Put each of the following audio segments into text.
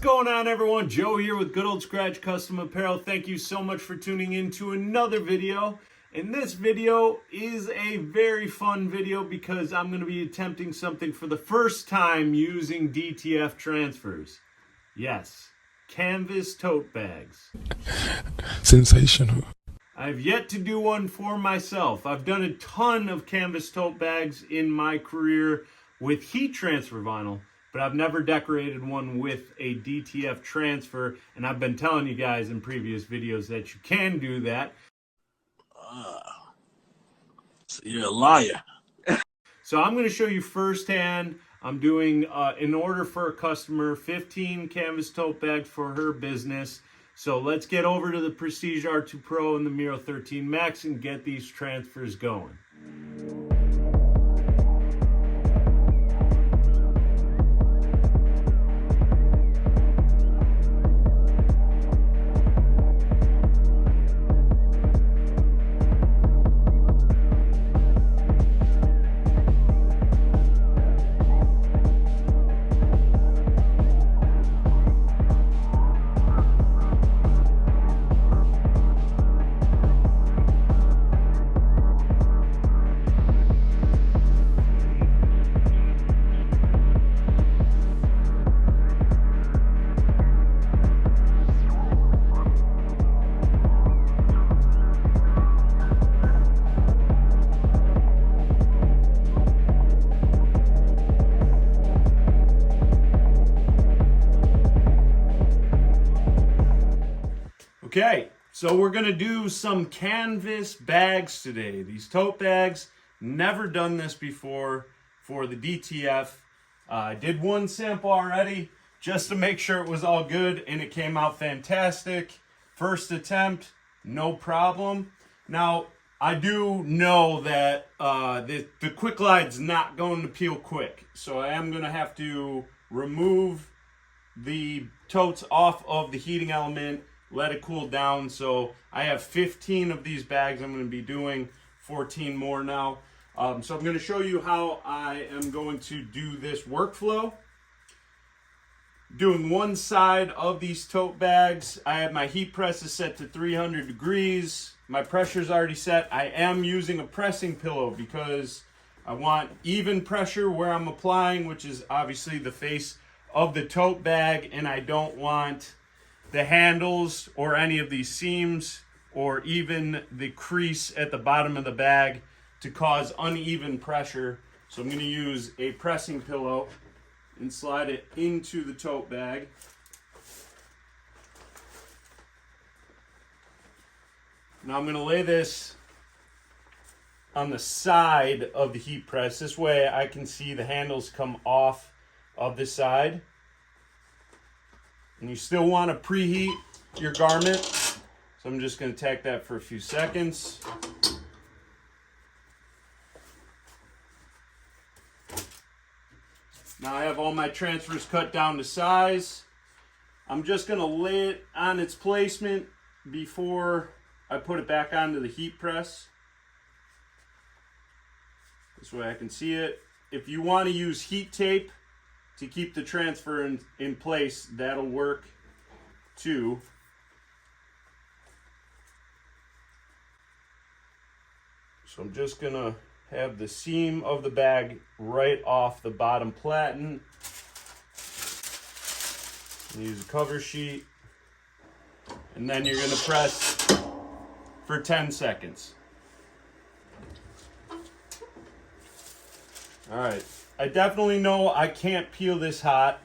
going on, everyone? Joe here with Good Old Scratch Custom Apparel. Thank you so much for tuning in to another video. And this video is a very fun video because I'm going to be attempting something for the first time using DTF transfers. Yes, canvas tote bags. Sensational. I've yet to do one for myself. I've done a ton of canvas tote bags in my career with heat transfer vinyl, but I've never decorated one with a DTF transfer, and I've been telling you guys in previous videos that you can do that. So you're a liar. So I'm going to show you firsthand. I'm doing, in order for a customer, 15 canvas tote bags for her business. So let's get over to the Prestige R2 Pro and the Miro 13 Max and get these transfers going. Okay, so we're going to do some canvas bags today. These tote bags, never done this before for the DTF. I did one sample already just to make sure it was all good, and it came out fantastic. First attempt, no problem. Now, I do know that the quick glide's not going to peel quick, so I am going to have to remove the totes off of the heating element, let it cool down. So I have 15 of these bags. I'm going to be doing 14 more now. So I'm going to show you how I am going to do this workflow. Doing one side of these tote bags, I have my heat presses set to 300 degrees. My pressure's already set. I am using a pressing pillow because I want even pressure where I'm applying, which is obviously the face of the tote bag, and I don't want the handles or any of these seams or even the crease at the bottom of the bag to cause uneven pressure. So I'm going to use a pressing pillow and slide it into the tote bag. Now I'm going to lay this on the side of the heat press. This way I can see the handles come off of the side. And you still want to preheat your garment. So I'm just going to tack that for a few seconds. Now I have all my transfers cut down to size. I'm just going to lay it on its placement before I put it back onto the heat press. This way I can see it. If you want to use heat tape to keep the transfer in place, that'll work too. So I'm just gonna have the seam of the bag right off the bottom platen. Use a cover sheet, and then you're gonna press for 10 seconds. All right. I definitely know I can't peel this hot,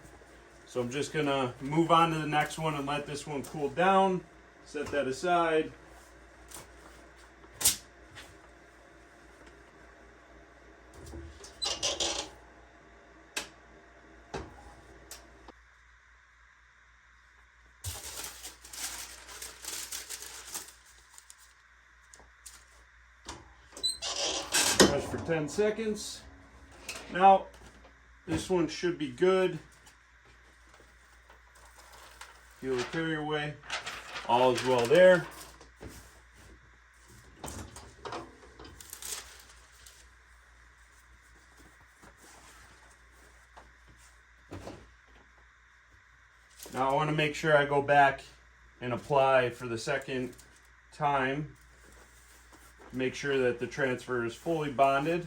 so I'm just gonna move on to the next one and let this one cool down. Set that aside. Press for 10 seconds. Now, this one should be good. Feel the carrier away. All is well there. Now I want to make sure I go back and apply for the second time. Make sure that the transfer is fully bonded.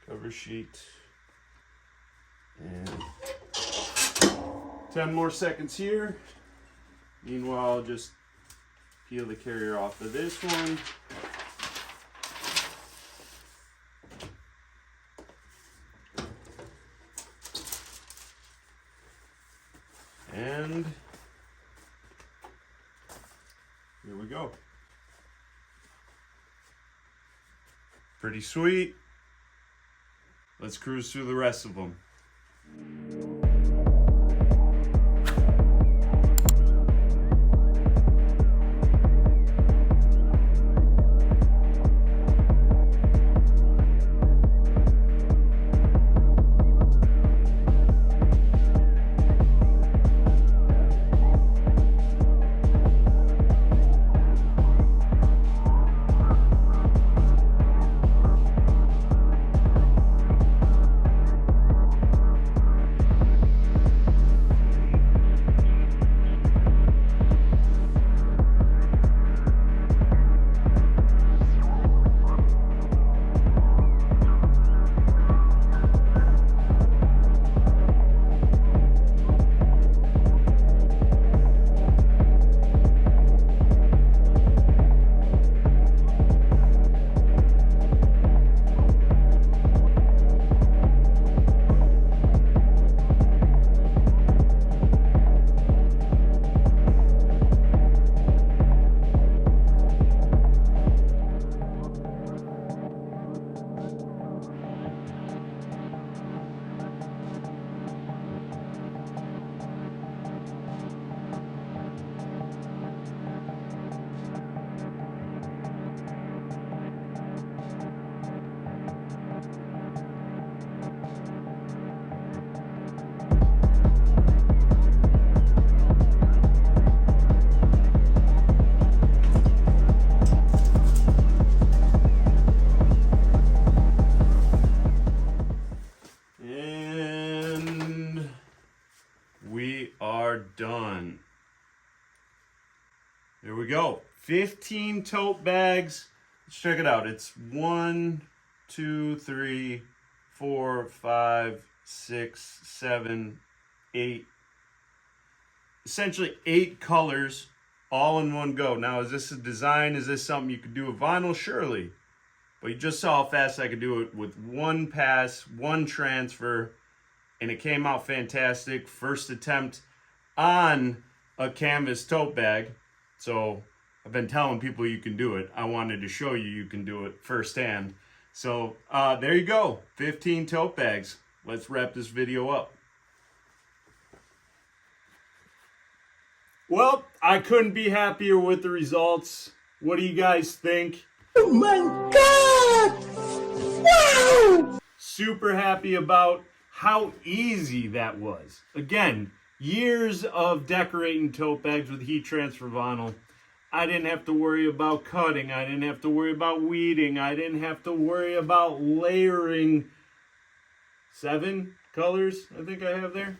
Cover sheet. And 10 more seconds here. Meanwhile, I'll just peel the carrier off of this one. And here we go. Pretty sweet. Let's cruise through the rest of them. Done. There we go. 15 tote bags. Let's check it out. It's 1, 2, 3, 4, 5, 6, 7, 8. Essentially 8 colors all in one go. Now, is this a design? Is this something you could do with vinyl? Surely. But you just saw how fast I could do it with one pass, one transfer, and it came out fantastic. First attempt on a canvas tote bag. So I've been telling people you can do it. I wanted to show you can do it firsthand. So there you go, 15 tote bags. Let's wrap this video up. Well, I couldn't be happier with the results. What do you guys think? Oh my God! Wow! Super happy about how easy that was. Again, years of decorating tote bags with heat transfer vinyl. I didn't have to worry about cutting. I didn't have to worry about weeding. I didn't have to worry about layering. 7 colors, I think I have there.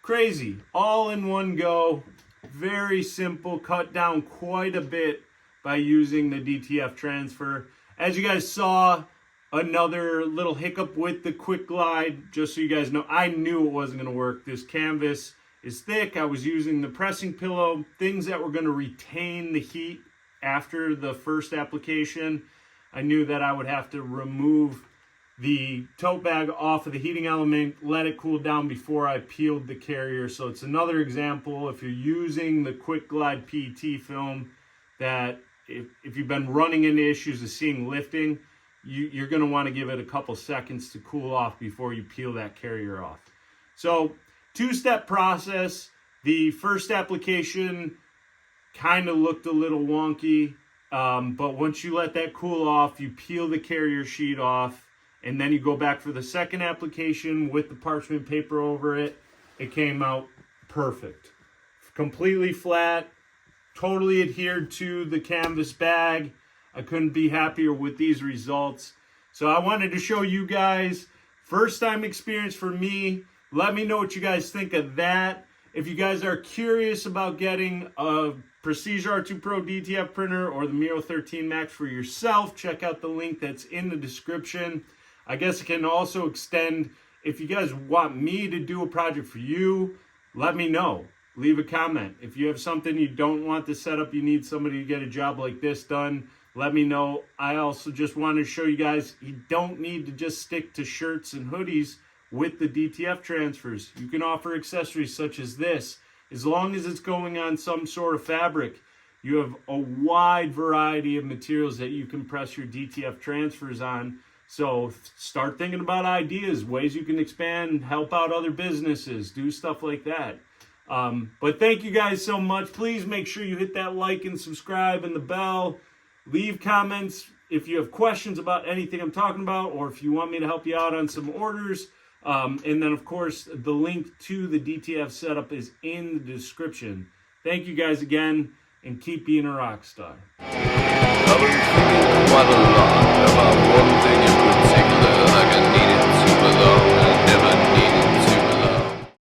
Crazy. All in one go. Very simple. Cut down quite a bit by using the DTF transfer. As you guys saw, another little hiccup with the quick glide. Just so you guys know, I knew it wasn't going to work. This canvas is thick. I was using the pressing pillow, things that were going to retain the heat after the first application. I knew that I would have to remove the tote bag off of the heating element, let it cool down before I peeled the carrier. So it's another example, if you're using the quick glide PET film, that if you've been running into issues of seeing lifting, you're going to want to give it a couple seconds to cool off before you peel that carrier off. So 2-step process. The first application kind of looked a little wonky, but once you let that cool off, you peel the carrier sheet off, and then you go back for the second application with the parchment paper over it. It came out perfect. Completely flat, totally adhered to the canvas bag. I couldn't be happier with these results. So I wanted to show you guys, first time experience for me. Let me know what you guys think of that. If you guys are curious about getting a Prestige R2 Pro DTF printer or the Miro 13 Max for yourself, check out the link that's in the description. I guess it can also extend, if you guys want me to do a project for you, let me know. Leave a comment. If you have something you don't want to set up, you need somebody to get a job like this done, let me know. I also just want to show you guys, you don't need to just stick to shirts and hoodies with the DTF transfers. You can offer accessories such as this. As long as it's going on some sort of fabric, you have a wide variety of materials that you can press your DTF transfers on. So start thinking about ideas, ways you can expand, help out other businesses, do stuff like that. But thank you guys so much. Please make sure you hit that like and subscribe and the bell. Leave comments if you have questions about anything I'm talking about, or if you want me to help you out on some orders. And then, of course, the link to the DTF setup is in the description. Thank you guys again, and keep being a rock star. I've been thinking quite a lot about one thing in particular, like I needed to belong.